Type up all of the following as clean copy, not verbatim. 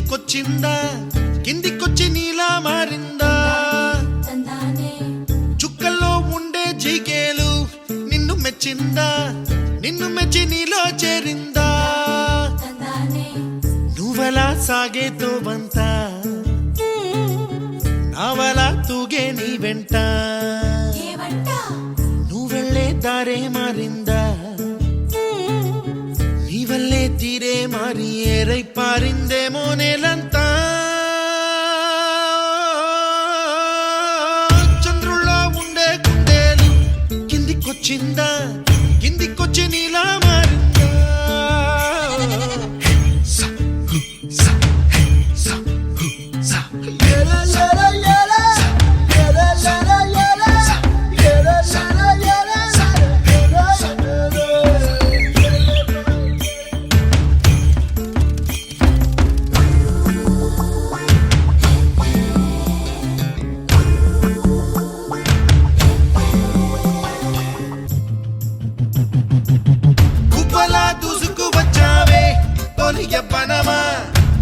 కిందికొచ్చిందా కిందికొచ్చి నీలా మారిందా చుక్కల్లో ఉండే జీకేలు నిన్ను మెచ్చిందా నిన్ను మెచ్చి నీలో చేరిందా నువ్వలా సాగేతో వంతా నావలా తూగే నీ వెంట నువ్వెళ్ళే దారే మారిందా నీ వల్లే తీరే మారి ఏరై పారిందేమో నేలంతా చంద్రుల్లో ఉండే గుండెలు కిందికొచ్చిందా కిందికొచ్చి నీలా మారిందా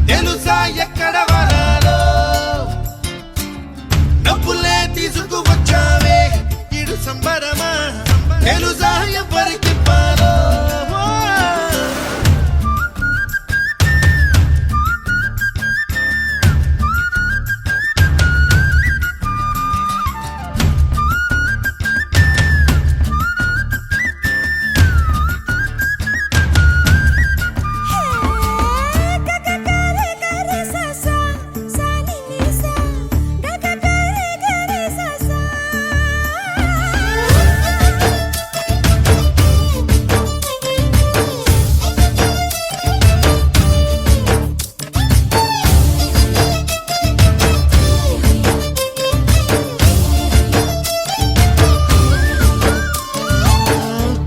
తెలుసా ఎక్కడ వరాలో నవ్వులే తీసుకువచ్చావే ఇడు సంబరమా తెలుసా ఎవరికి పాలో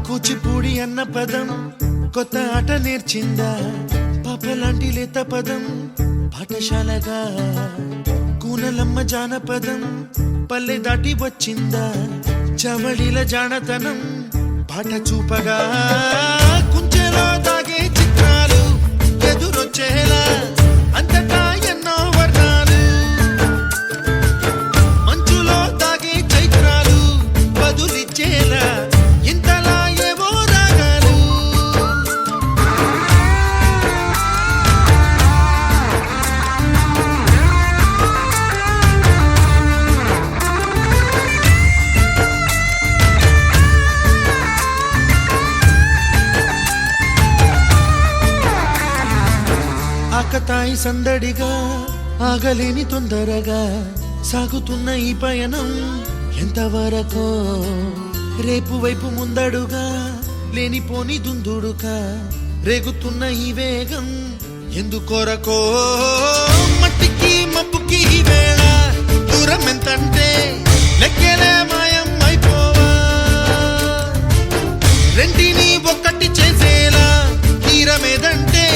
కూచిపూడి అన్న పదం కొత్త ఆట నేర్చిందా పాపలాంటి లేత పదం పాఠశాలగా కూనలమ్మ జానపదం పల్లె దాటి వచ్చిందా చవడిల జానతనం పాట చూపగా కుంచెలో దాగే చిత్రాలు ఎదురొచ్చేలా అంతటా ఎన్నో వర్ణాలు మంచులో దాగే చైత్రాలు బదులిచ్చేలా ఆకతాయి సందడిగా ఆగలేని తొందరగా సాగుతున్న ఈ పయనం ఎంతవరకో రేపు వైపు ముందడుగా లేనిపోని దుందుడుగా రేగుతున్న ఈ వేగం ఎందుకొరకో మట్టికి మబ్బుకి ఈ వేళ దూరం ఎంతంటే లెక్కలే మాయం అయిపోవా రెంటిని ఒక్కటి చేసేలా తీరమేదంటే